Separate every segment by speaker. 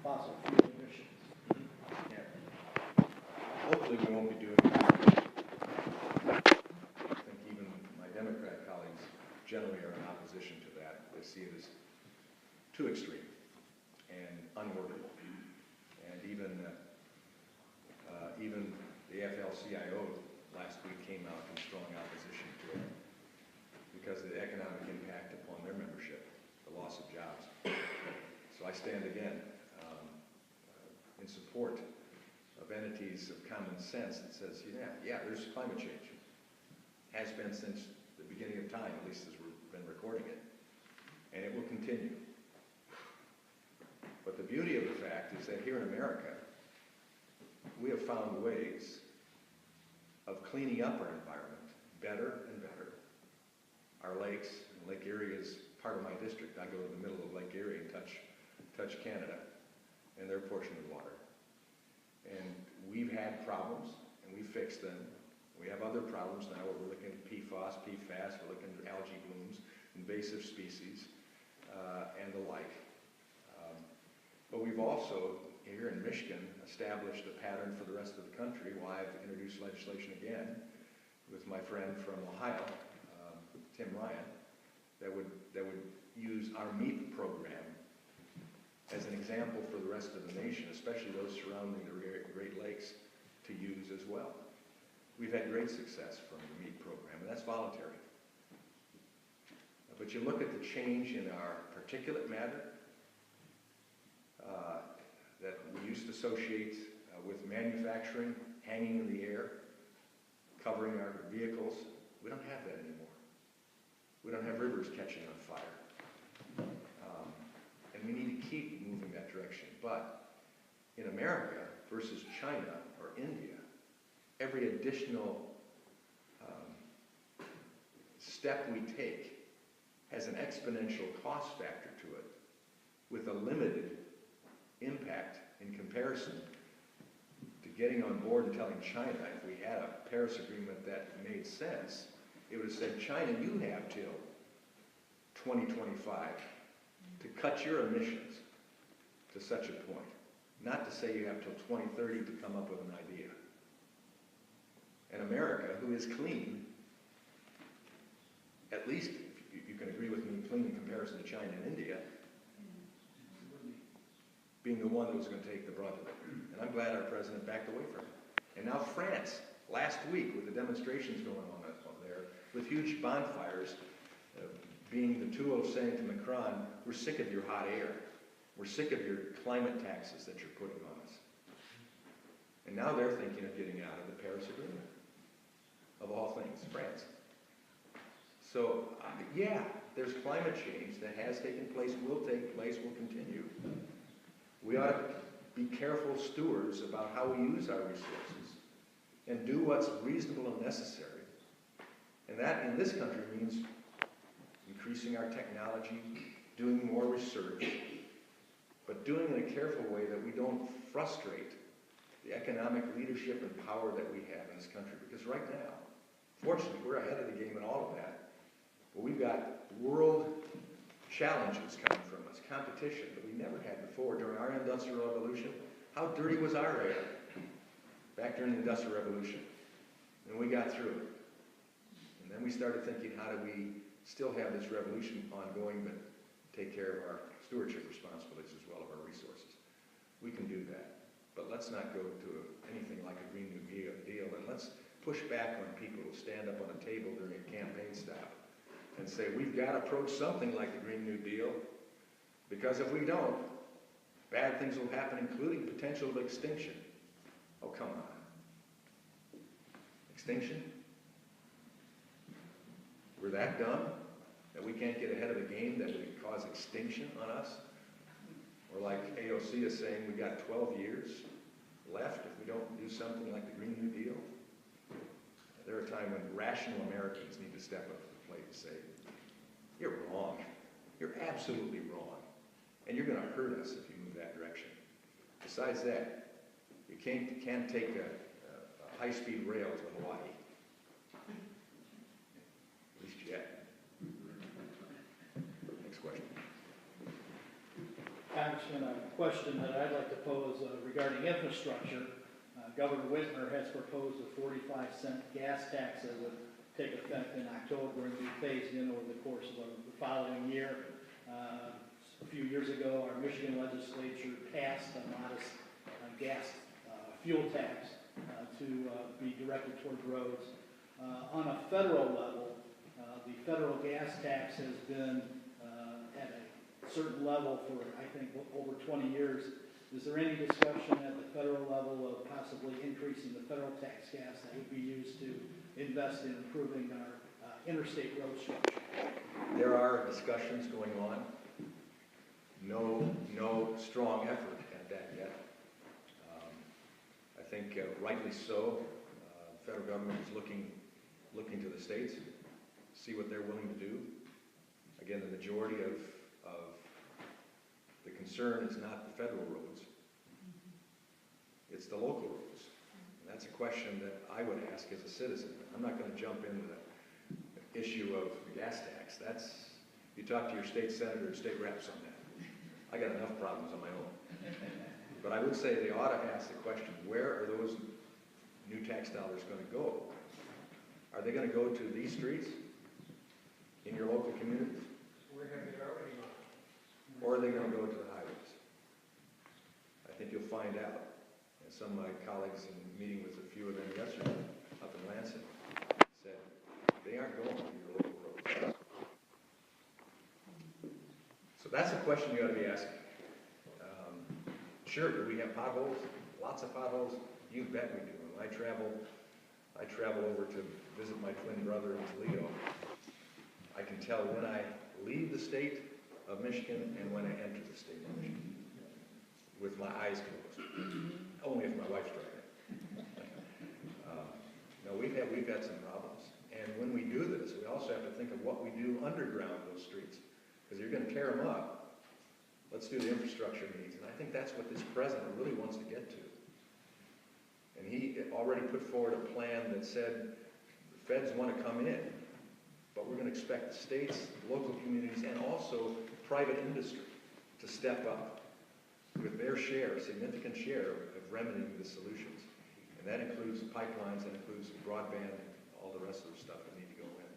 Speaker 1: fossil fuel emissions.
Speaker 2: Yeah. Hopefully we won't be doing that. I think even my Democrat colleagues generally are in opposition to that. They see it as too extreme and unworkable. And even the AFL-CIO last week came out in strong opposition to it because of the economic impact upon their membership, the loss of jobs. So I stand again in support of entities of common sense that says, yeah, there's climate change. Has been since the beginning of time, at least as we've been recording it. And it will continue. But the beauty of the fact is that here in America, we have found ways of cleaning up our environment better and better. Our lakes, and Lake Erie is part of my district. I go to the middle of Lake Erie and touch Canada and their portion of the water. And we've had problems, and we fixed them. We have other problems now where we're looking at PFAS, we're looking at algae blooms, invasive species, and the like. But we've also, here in Michigan, established a pattern for the rest of the country. Why I've introduced legislation again with my friend from Ohio, Tim Ryan, that would use our MEAP program as an example for the rest of the nation, especially those surrounding the Great Lakes, to use as well. We've had great success from the MEAP program, and that's voluntary. But you look at the change in our particulate matter that we used to associate with manufacturing, hanging in the air, covering our vehicles. We don't have that anymore. We don't have rivers catching on fire. And we need to keep moving that direction. But in America versus China or India, every additional step we take has an exponential cost factor to it with a limited impact in comparison to getting on board and telling China, if we had a Paris Agreement that made sense, it would have said, China, you have till 2025 to cut your emissions to such a point. Not to say you have till 2030 to come up with an idea. And America, who is clean, at least, you can agree with me, clean in comparison to China and India, being the one that was going to take the brunt of it. And I'm glad our president backed away from it. And now France, last week, with the demonstrations going on there, with huge bonfires, being the tool of saying to Macron, we're sick of your hot air. We're sick of your climate taxes that you're putting on us. And now they're thinking of getting out of the Paris Agreement. Of all things, France. So, yeah, there's climate change that has taken place, will take place, will continue. We ought to be careful stewards about how we use our resources and do what's reasonable and necessary. And that, in this country, means increasing our technology, doing more research, but doing it in a careful way that we don't frustrate the economic leadership and power that we have in this country. Because right now, fortunately, we're ahead of the game in all of that. But we've got world challenges coming from us, competition that we never had before during our Industrial Revolution. How dirty was our air back during the Industrial Revolution? And we got through it. And then we started thinking, how do we still have this revolution ongoing, but take care of our stewardship responsibilities as well of our resources? We can do that. But let's not go to anything like a Green New Deal, and let's push back on people who stand up on a table during a campaign stop and say, we've got to approach something like the Green New Deal, because if we don't, bad things will happen, including potential of extinction. Oh, come on. Extinction? We're that dumb that we can't get ahead of the game that would cause extinction on us? Or like AOC is saying, we've got 12 years left if we don't do something like the Green New Deal? There are times when rational Americans need to step up to the plate and say, you're wrong. You're absolutely wrong. And you're going to hurt us if you move that direction. Besides that, you can't take a high-speed rail to Hawaii. At least yet. Next question.
Speaker 1: Congressman Congressman, a question that I'd like to pose regarding infrastructure. Governor Whitmer has proposed a 45-cent gas tax that would take effect in October and be phased in over the course of the following year. A few years ago, our Michigan legislature passed a modest gas fuel tax to be directed toward roads. On a federal level, the federal gas tax has been at a certain level for, I think, over 20 years. Is there any discussion at the federal level of possibly increasing the federal tax gas that would be used to invest in improving our interstate road structure?
Speaker 2: There are discussions going on. No strong effort at that yet. I think rightly so. The federal government is looking to the states, see what they're willing to do. Again, the majority of the concern is not the federal roads. It's the local roads. And that's a question that I would ask as a citizen. I'm not going to jump into the issue of gas tax. You talk to your state senator and state reps on that. I got enough problems on my own. But I would say they ought to ask the question, where are those new tax dollars going to go? Are they going to go to these streets in your local communities?
Speaker 3: Where have they already gone?
Speaker 2: Or are they going to go to the highways? I think you'll find out. And some of my colleagues, in meeting with a few of them yesterday up in Lansing, said they aren't going to your local roads. So that's a question you ought to be asking. Sure, do we have potholes? Lots of potholes? You bet we do. When I travel over to visit my twin brother in Toledo. I can tell when I leave the state of Michigan and when I enter the state of Michigan with my eyes closed. Only if my wife's driving. No, we've had some problems. And when we do this, we also have to think of what we do underground those streets. Because you're going to tear them up. Let's do the infrastructure needs. And I think that's what this president really wants to get to. And he already put forward a plan that said the feds want to come in, but we're going to expect the states, local communities, and also private industry to step up with their share, significant share of remedying the solutions. And that includes pipelines, that includes broadband, and all the rest of the stuff that need to go in.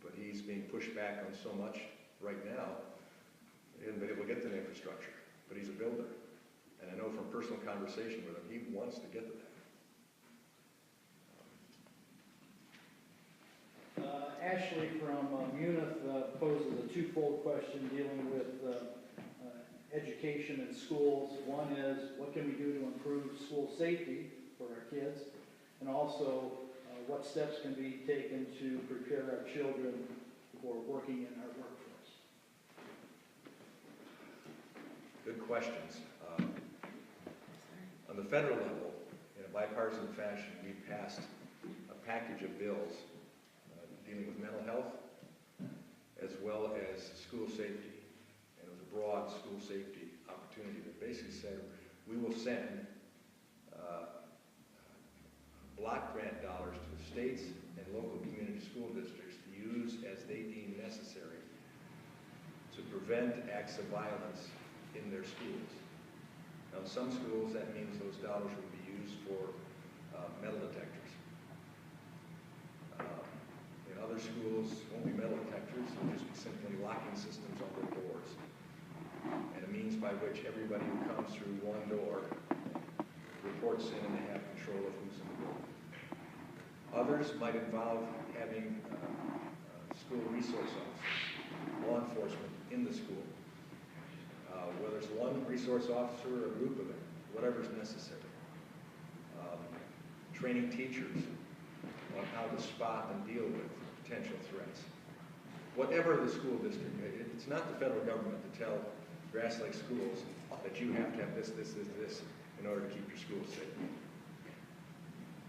Speaker 2: But he's being pushed back on so much right now. He hasn't been able to get to the infrastructure, but he's a builder. And I know from personal conversation with him, he wants to get to that.
Speaker 1: Ashley from Munith poses a twofold question dealing with education in schools. One is, what can we do to improve school safety for our kids? And also, what steps can be taken to prepare our children for working in our workforce?
Speaker 2: Good questions. On the federal level, in a bipartisan fashion, we passed a package of bills dealing with mental health as well as school safety. And it was a broad school safety opportunity that basically said we will send block grant dollars to the states and local community school districts to use as they deem necessary to prevent acts of violence in their schools. Now, in some schools, that means those dollars will be used for metal detectors. In other schools, it won't be metal detectors, it'll just be simply locking systems on their doors. And a means by which everybody who comes through one door reports in and they have control of who's in the building. Others might involve having school resource officers, law enforcement in the school. Whether it's one resource officer or a group of them, whatever's necessary. Training teachers on how to spot and deal with potential threats. Whatever the school district, it's not the federal government to tell Grass Lake schools that you have to have this in order to keep your schools safe.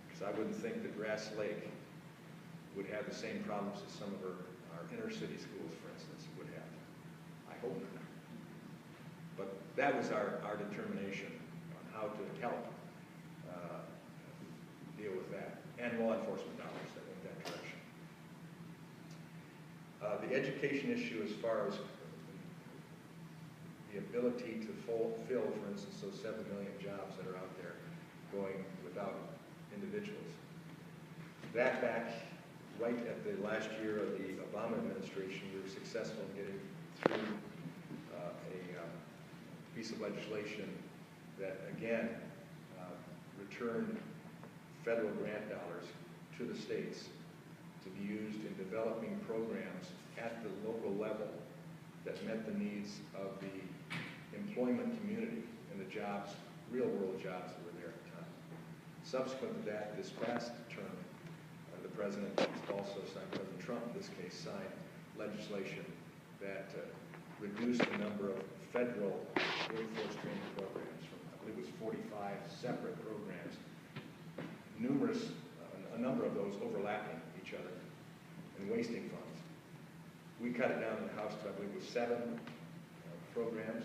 Speaker 2: Because I wouldn't think that Grass Lake would have the same problems as some of our inner city schools, for instance, would have. I hope not. But that was our determination on how to help deal with that, and law enforcement dollars that went that direction. The education issue as far as the ability to fill, for instance, those 7 million jobs that are out there going without individuals. That back right at the last year of the Obama administration, we were successful in getting through a piece of legislation that, again, returned federal grant dollars to the states to be used in developing programs at the local level that met the needs of the employment community and the jobs, real-world jobs that were there at the time. Subsequent to that, this past term, the President also signed, President Trump in this case, signed legislation that reduced the number of federal workforce training programs from, I believe it was 45 separate programs, a number of those overlapping each other and wasting funds. We cut it down in the House to, I believe it was 7 programs.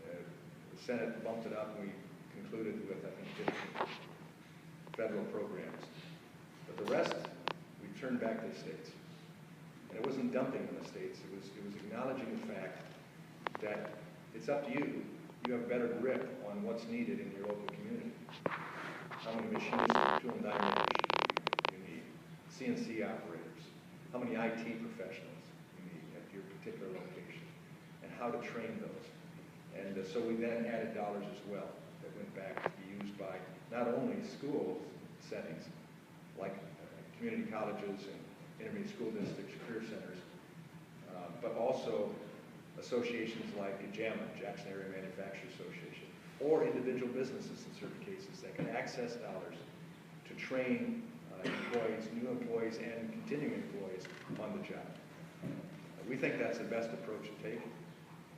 Speaker 2: The Senate bumped it up and we concluded with, I think, 15 federal programs. But the rest, we turned back to the states. And it wasn't dumping on the states, it was acknowledging the fact that it's up to you. You have better grip on what's needed in your local community. How many machinists, tool and die makers you need, CNC operators, how many IT professionals you need at your particular location, and how to train those. And so we then added dollars as well that went back to be used by not only school settings, like community colleges and intermediate school districts, career centers, but also associations like JAMA, Jackson Area Manufacturers Association, or individual businesses in certain cases that can access dollars to train employees, new employees, and continuing employees on the job. We think that's the best approach to take,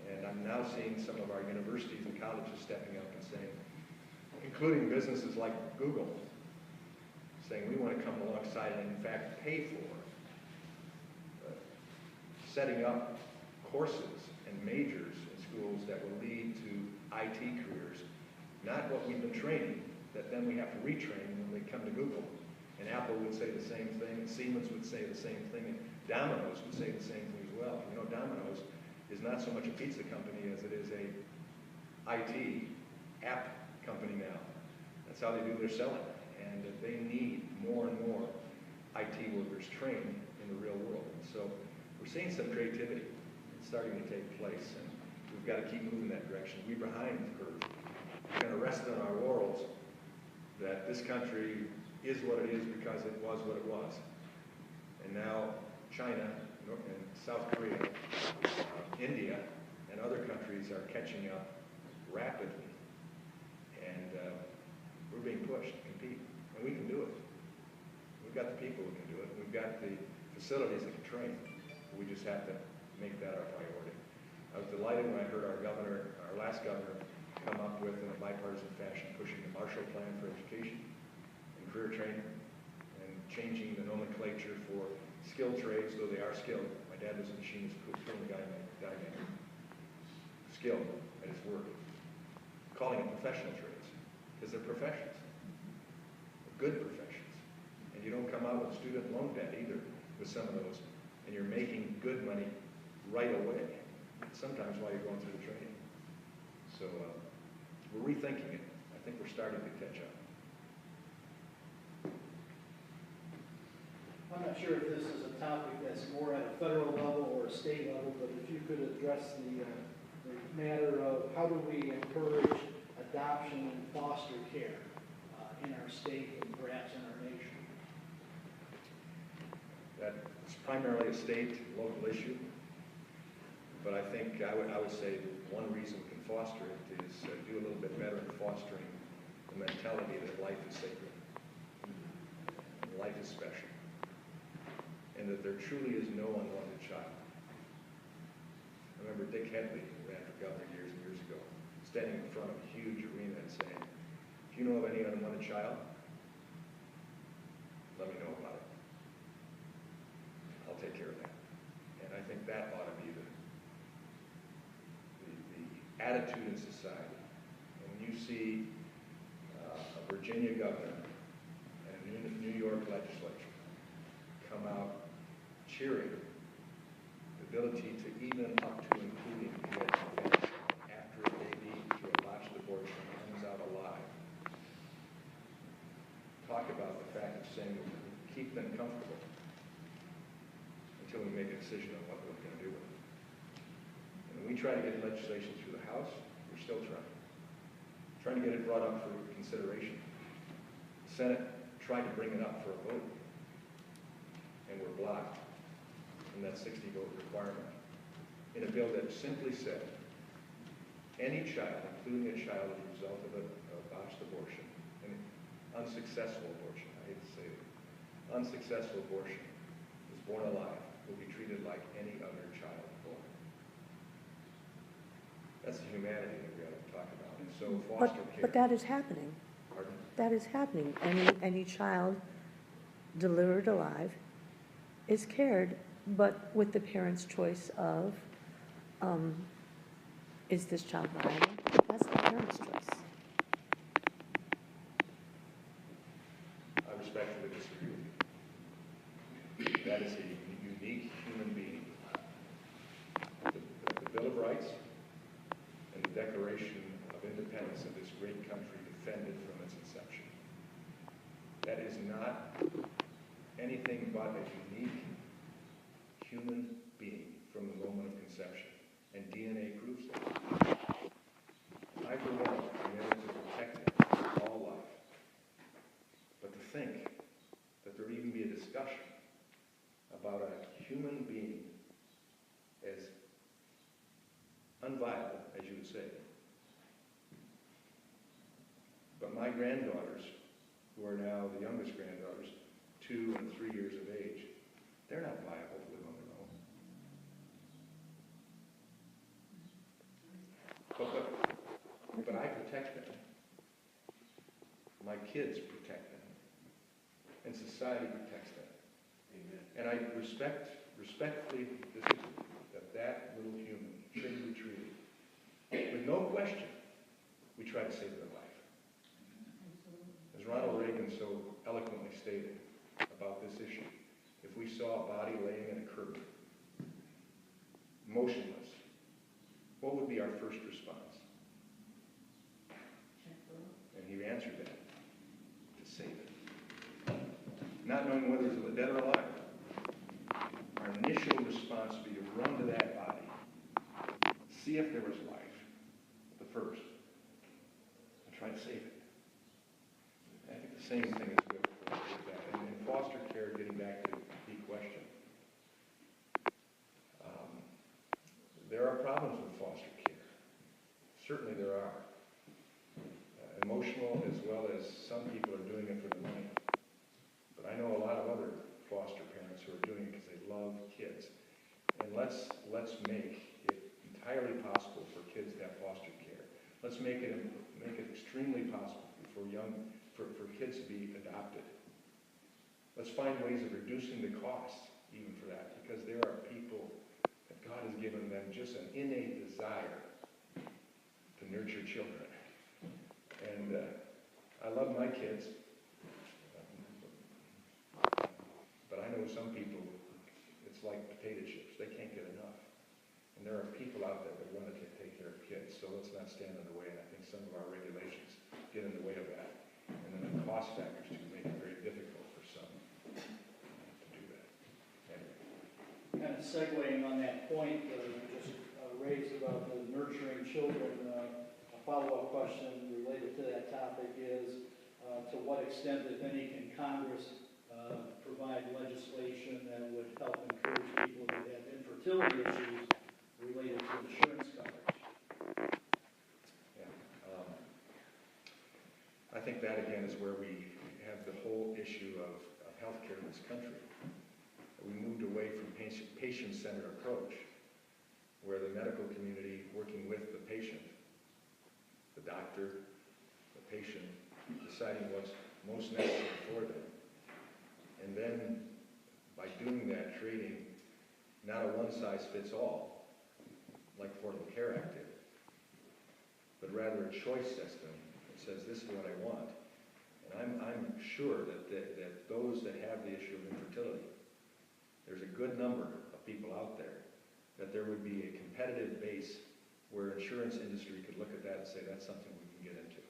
Speaker 2: and I'm now seeing some of our universities and colleges stepping up and saying, including businesses like Google, saying we want to come alongside and in fact pay for setting up courses and majors in schools that will lead to IT careers, not what we've been training, that then we have to retrain when we come to Google. And Apple would say the same thing, and Siemens would say the same thing, and Domino's would say the same thing as well. You know, Domino's is not so much a pizza company as it is a IT app company now. That's how they do their selling. And they need more and more IT workers trained in the real world. And so we're seeing some creativity starting to take place, and we've got to keep moving that direction. We're behind the curve. We're going to rest on our laurels that this country is what it is because it was what it was. And now China and South Korea, India, and other countries are catching up rapidly. And we're being pushed to compete. And we can do it. We've got the people who can do it. We've got the facilities that can train. We just have to make that our priority. I was delighted when I heard our last governor, come up with, in a bipartisan fashion, pushing the Marshall Plan for education and career training and changing the nomenclature for skilled trades, though they are skilled. My dad was a machinist, tool and die maker. Skilled at his work. Calling it professional trades, because they're professions. Good professions. And you don't come out with student loan debt either with some of those. And you're making good money right away, sometimes while you're going through the training. So we're rethinking it. I think we're starting to catch up.
Speaker 1: I'm not sure if this is a topic that's more at a federal level or a state level, but if you could address the matter of how do we encourage adoption and foster care in our state and perhaps in our nation?
Speaker 2: That's primarily a state, local issue. But I think I would say one reason we can foster it is do a little bit better in fostering the mentality that life is sacred, and life is special, and that there truly is no unwanted child. I remember Dick Headley, who ran for governor years and years ago, standing in front of a huge arena and saying, if you know of any unwanted child, let me know about it. I'll take care of that. And I think that ought to be the attitude in society. And when you see a Virginia governor and a New York legislature come out cheering the ability to even up to including the saying keep them comfortable until we make a decision on what we're going to do with it. And we try to get legislation through the House. We're still trying to get it brought up for consideration. The Senate tried to bring it up for a vote, and we're blocked from that 60-vote requirement in a bill that simply said any child, including a child as a result of a botched abortion, an unsuccessful abortion, I hate to say it, unsuccessful abortion, is born alive, will be treated like any other child born. That's the humanity that we ought to talk about. And so foster care.
Speaker 3: But that is happening.
Speaker 2: Pardon?
Speaker 3: That is happening. Any child delivered alive is cared, but with the parent's choice of, is this child viable? That's the parent's choice.
Speaker 2: I respectfully disagree with you. That is a unique human being. The Bill of Rights and the Declaration of Independence of this great country defended from its inception. That is not anything but a unique human being from the moment of conception. And DNA proves that. I, for one, am able to protect it all life. But to think that there would even be a discussion about a human being as unviable, as you would say. But my granddaughters, who are now the youngest granddaughters, 2 and 3 years of age, they're not viable to live on their own. But I protect them. My kids protect them. And society protects them. Amen. And I respectfully disagree that little human should be treated. With no question, we try to save their life. As Ronald Reagan so eloquently stated about this issue, if we saw a body laying in a curb, motionless, what would be our first response? And he answered that, to save it. Not knowing whether it's dead or alive. Our initial response would be to run to that body, see if there was life, the first, and try to save it. I think the same thing is good with that. And in foster care, getting back to the question, there are problems with foster care. Certainly there are. Emotional, as well as some people are doing it for the money. But I know a lot of other foster parents who are doing it because they love kids. And let's make it entirely possible for kids to have foster care. Let's make it extremely possible for kids to be adopted. Let's find ways of reducing the costs even for that, because there are people that God has given them just an innate desire to nurture children. And I love my kids, but I know some people, it's like potato chips. They can't get enough. And there are people out there that want to take care of kids, so let's not stand in the way. And I think some of our regulations get in the way of that. And then the cost factors too make it very difficult for some to do that. Anyway.
Speaker 1: Kind of segueing on that point, just raised about the nurturing children, a follow-up question related to that topic is, to what extent, if any, can Congress provide legislation that would help encourage people who have infertility issues related to insurance coverage?
Speaker 2: Yeah. I think that, again, is where we have the whole issue of healthcare in this country. We moved away from patient-centered approach, where the medical community, working with the patient, the doctor, the patient, deciding what's most necessary for them. And then, by doing that, creating not a one-size-fits-all, like Affordable Care Act did, but rather a choice system that says, this is what I want. And I'm sure that those that have the issue of infertility, there's a good number of people out there, that there would be a competitive base where insurance industry could look at that and say, that's something we can get into.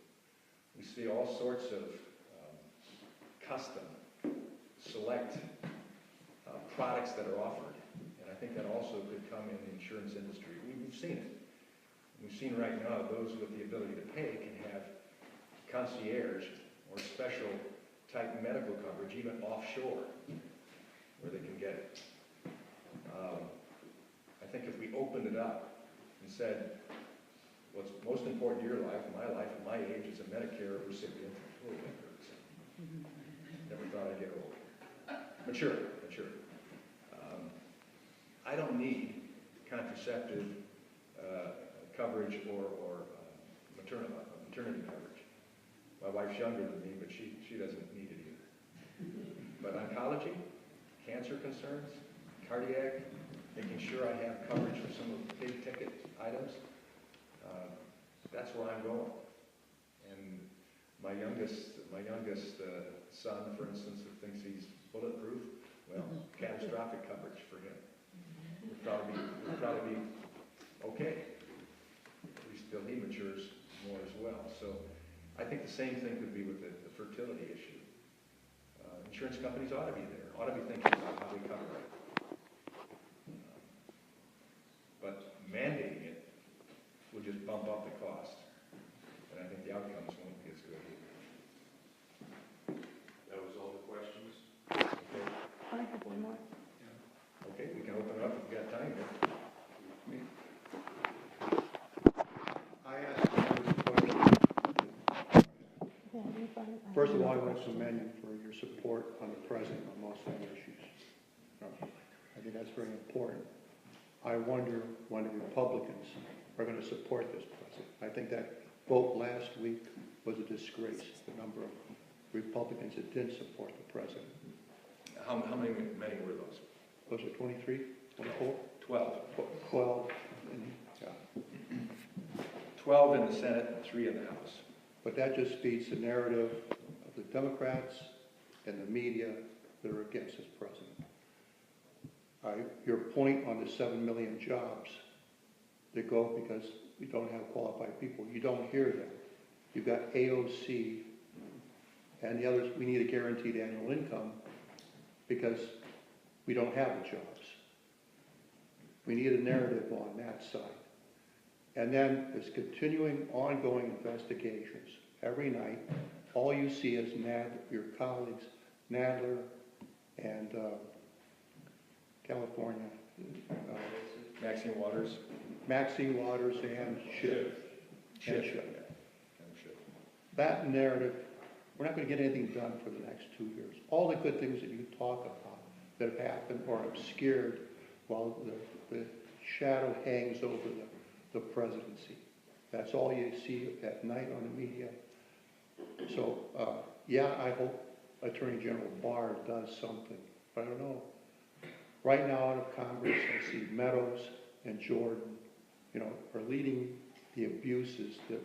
Speaker 2: We see all sorts of custom select products that are offered. And I think that also could come in the insurance industry. We've seen it. We've seen right now those with the ability to pay can have concierge or special type medical coverage, even offshore, where they can get it. I think if we opened it up and said, what's most important to your life, my life, and my age as a Medicare recipient, never thought I'd get old. Mature. I don't need contraceptive coverage or maternity coverage. My wife's younger than me, but she doesn't need it either. But oncology, cancer concerns, cardiac, making sure I have coverage for some of the big ticket items, that's where I'm going. And my youngest son, for instance, who thinks he's bulletproof, well, catastrophic coverage for him. Would probably be okay. At least till he matures more as well. So I think the same thing could be with the fertility issue. Insurance companies ought to be there, ought to be thinking about how we cover it. But mandating it will just bump up the cost. And I think the outcomes won't be as good either.
Speaker 4: That was all the questions?
Speaker 2: Okay,
Speaker 3: I have one more.
Speaker 2: okay, we can open it up if we've got time here.
Speaker 5: I asked this question. First of all, I want to commend you for your support on the president on most of the issues. I think that's very important. I wonder when the Republicans are going to support this president. I think that vote last week was a disgrace, the number of Republicans that didn't support the president.
Speaker 2: How many were those?
Speaker 5: Was it 23, 24?
Speaker 2: 12.
Speaker 5: 12. Yeah.
Speaker 2: 12 in the Senate and 3 in the House.
Speaker 5: But that just speaks the narrative of the Democrats and the media that are against this president. Your point on the 7 million jobs that go because we don't have qualified people, you don't hear that. You've got AOC and the others, we need a guaranteed annual income because we don't have the jobs. We need a narrative on that side. And then there's continuing, ongoing investigations. Every night, all you see is your colleagues, Nadler and California, Maxine Waters and Schiff. That narrative, we're not going to get anything done for the next 2 years. All the good things that you talk about that have happened are obscured while the shadow hangs over the presidency. That's all you see at night on the media. So, yeah, I hope Attorney General Barr does something, but I don't know. Right now out of Congress, I see Meadows and Jordan, are leading the abuses that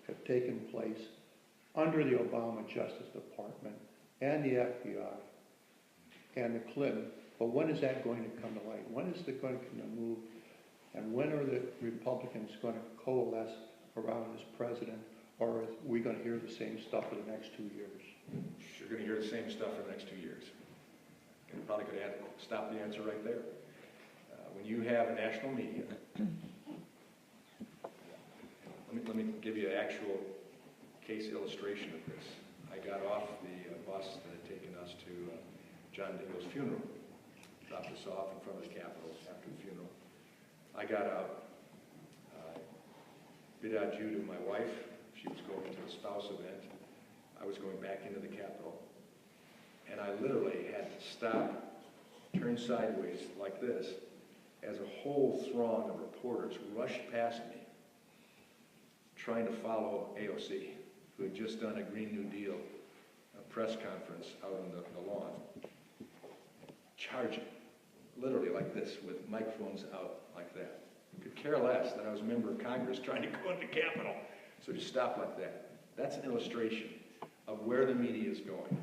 Speaker 5: have taken place under the Obama Justice Department and the FBI and the Clinton. But when is that going to come to light? When is it going to move? And when are the Republicans going to coalesce around this president? Or are we going to hear the same stuff for the next 2 years?
Speaker 2: You're going to hear the same stuff for the next 2 years. You probably could stop the answer right there. When you have a national media, let me give you an actual case illustration of this. I got off the bus that had taken us to John Dingell's funeral, dropped us off in front of the Capitol after the funeral. I got out, bid adieu to my wife. She was going to a spouse event. I was going back into the Capitol. And I literally had to stop, turn sideways like this, as a whole throng of reporters rushed past me, trying to follow AOC, who had just done a Green New Deal press conference out on the lawn, charging, literally like this, with microphones out like that. Could care less that I was a member of Congress trying to go into the Capitol. So just stop like that. That's an illustration of where the media is going.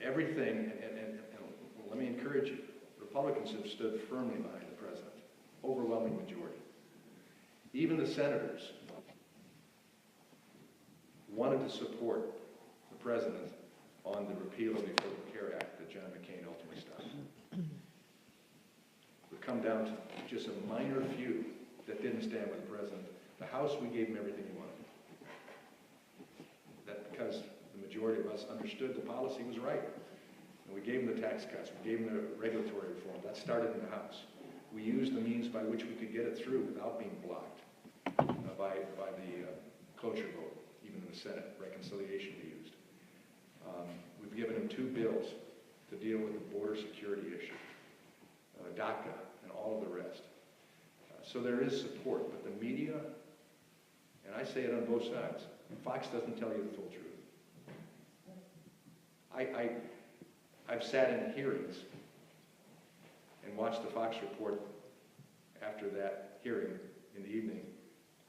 Speaker 2: Everything, and let me encourage you, Republicans have stood firmly behind the president, overwhelming majority. Even the senators wanted to support the president on the repeal of the Affordable Care Act that John McCain ultimately stopped. We've come down to just a minor few that didn't stand with the president. The House, we gave him everything he wanted. That's because the majority of us understood the policy was right. And we gave him the tax cuts, we gave him the regulatory reform. That started in the House. We used the means by which we could get it through without being blocked by the cloture vote, even in the Senate, reconciliation we used. We've given him 2 bills to deal with the border security issue, DACA, and all of the rest. So there is support, but the media, and I say it on both sides, Fox doesn't tell you the full truth. I've sat in hearings and watched the Fox report after that hearing in the evening.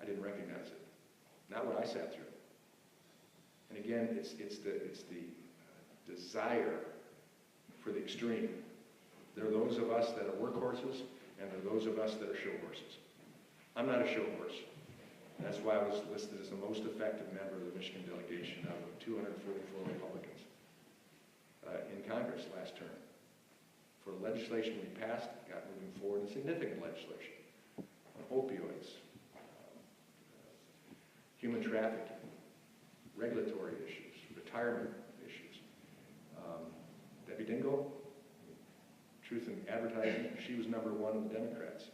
Speaker 2: I didn't recognize it. Not what I sat through. And again, it's the desire for the extreme. There are those of us that are workhorses, and there are those of us that are show horses. I'm not a show horse. And that's why I was listed as the most effective member of the Michigan delegation out of 244 Republicans in Congress last term. For legislation we passed, got moving forward, and significant legislation on opioids, human trafficking, regulatory issues, retirement issues. Debbie Dingell, Truth in Advertising, she was #1 of the Democrats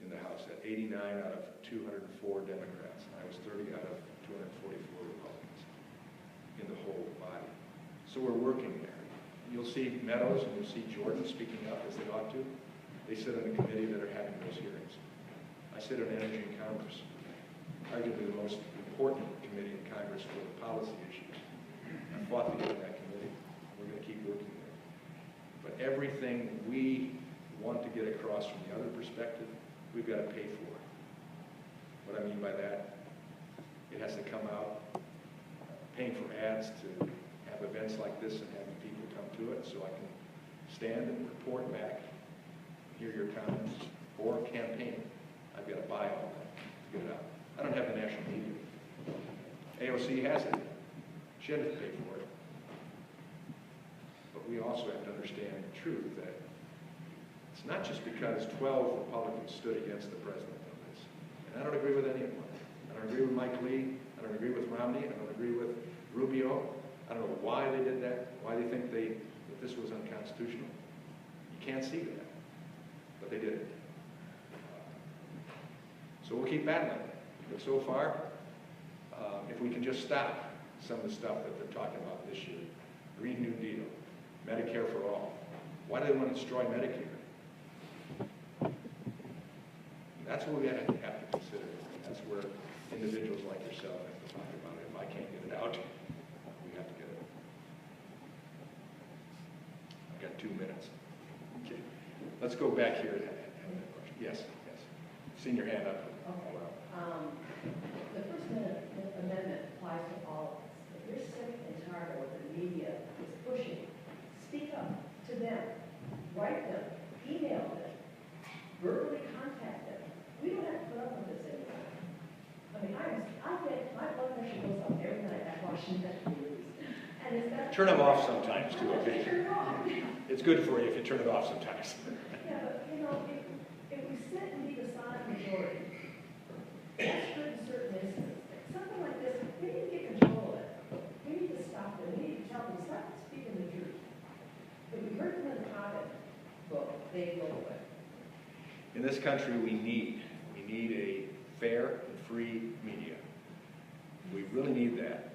Speaker 2: in the House at 89 out of 204 Democrats. And I was 30 out of 244 Republicans in the whole body. So we're working there. You'll see Meadows and you'll see Jordan speaking up as they ought to. They sit on the committee that are having those hearings. I sit on Energy and Commerce, arguably the most important committee in Congress for the policy issues. I fought to get on that committee. We're going to keep working there. But everything we want to get across from the other perspective, we've got to pay for it. What I mean by that, it has to come out, paying for ads to have events like this and having people come to it so I can stand and report back, hear your comments, or campaign. I've got to buy all that to get it out. I don't have the national media. AOC has it. She had to pay for it. But we also have to understand the truth that it's not just because 12 Republicans stood against the president on this. And I don't agree with any of them. I don't agree with Mike Lee. I don't agree with Romney. I don't agree with Rubio. I don't know why they did that, why they think that this was unconstitutional. You can't see that, but they did. So we'll keep battling. But so far, if we can just stop some of the stuff that they're talking about this year, Green New Deal, Medicare for all. Why do they want to destroy Medicare? That's what we have to consider. That's where individuals like yourself have to talk about it. If I can't get it out, we have to get it. I've got 2 minutes. Okay. Let's go back here. Yes, yes. Seen your hand up.
Speaker 6: Okay. The First Amendment applies to all of us. If you're sick and tired of what the media is pushing, speak up to them, write them, email them, verbally contact them. We don't have to put up with this anymore. I mean, my blood pressure goes up every night I watch the news. And it's that.
Speaker 2: Turn them off sometimes too, okay?
Speaker 6: Turn it off.
Speaker 2: It's good for you if you turn it off sometimes.
Speaker 6: Yeah, but if we sit and be the silent majority, that's good in certain instances. Something like this, we need to get control of it. We need to stop them. We need to tell them, stop speaking the truth. If we hurt them in the comment book, they go away.
Speaker 2: In this country, we need a fair and free media. We really need that.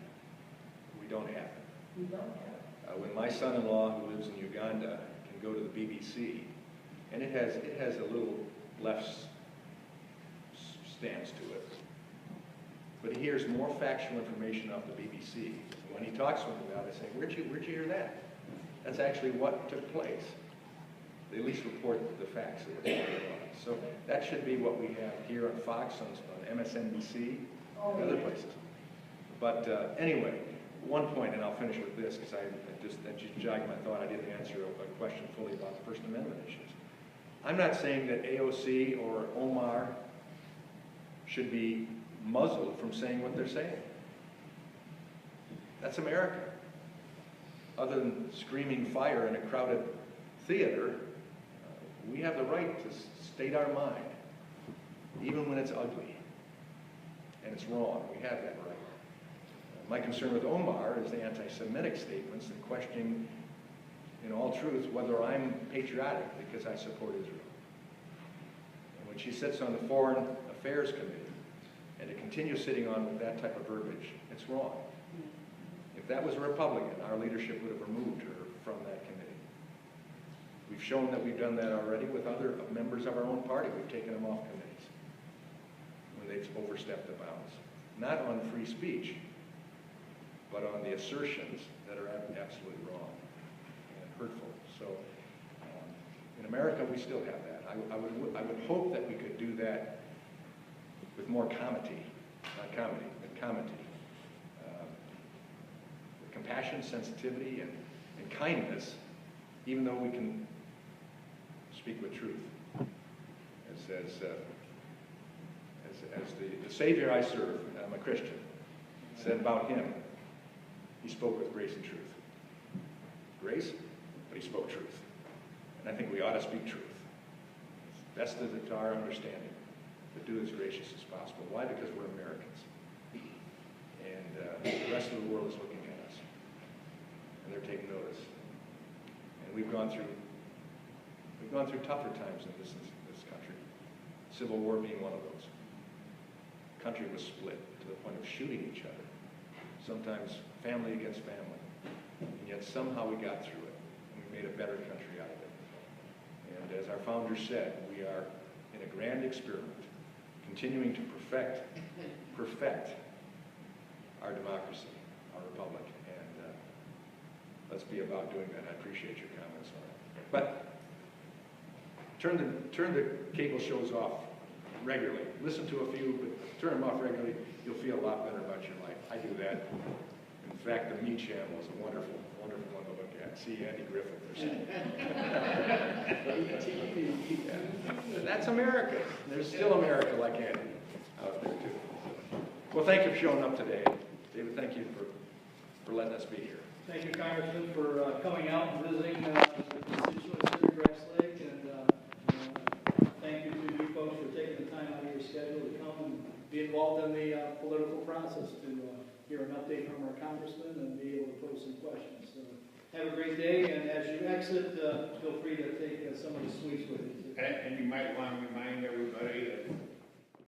Speaker 2: We don't have it.
Speaker 6: We don't have it.
Speaker 2: When my son-in-law, who lives in Uganda, can go to the BBC, and it has a little left stance to it, but he hears more factual information off the BBC. When he talks to him about it, I say, where'd you hear that? That's actually what took place. They at least report the facts of what's going on. So that should be what we have here on Fox, on MSNBC, and other places. But anyway, one point, and I'll finish with this, because that just jogged my thought. I didn't answer a question fully about the First Amendment issues. I'm not saying that AOC or Omar should be muzzled from saying what they're saying. That's America. other than screaming fire in a crowded theater, we have the right to state our mind, even when it's ugly and it's wrong. We have that right. My concern with Omar is the anti-Semitic statements and questioning, in all truth, whether I'm patriotic because I support Israel. And when she sits on the Foreign Affairs Committee, and to continue sitting on with that type of verbiage, it's wrong. If that was a Republican, our leadership would have removed her from that committee. We've shown that we've done that already with other members of our own party. We've taken them off committees when they've overstepped the bounds. Not on free speech, but on the assertions that are absolutely wrong and hurtful. So in America, we still have that. I would hope that we could do that with more comity, not comedy, but comity. With compassion, sensitivity, and kindness, even though we can speak with truth. As the Savior I serve, I'm a Christian, said about him, he spoke with grace and truth. Grace, but he spoke truth. And I think we ought to speak truth. Best to our understanding, but do as gracious as possible. Why? Because we're Americans. And the rest of the world is looking at us. And they're taking notice. And we've gone through tougher times in this country. Civil War being one of those. The country was split to the point of shooting each other. Sometimes family against family. And yet somehow we got through it. And we made a better country out of it. And as our founder said, we are in a grand experiment, continuing to perfect our democracy, our republic. And let's be about doing that. I appreciate your comments on it. But turn the cable shows off regularly. Listen to a few, but turn them off regularly. You'll feel a lot better about your life. I do that. In fact, the Me channel is a wonderful, wonderful one to look at. See Andy Griffith or something. Yeah. That's America. There's still America like Andy out there too. Well, thank you for showing up today. David, thank you for letting us be here.
Speaker 1: Thank you, Congressman, for coming out and visiting the constituents here in Grass Lake, and thank you to you folks for taking the time out of your schedule to come and be involved in the political process to hear an update from our congressman and be able to pose some questions. So have a great day, and as you exit, feel free to take some of the sweets with you.
Speaker 4: And you might want to remind everybody that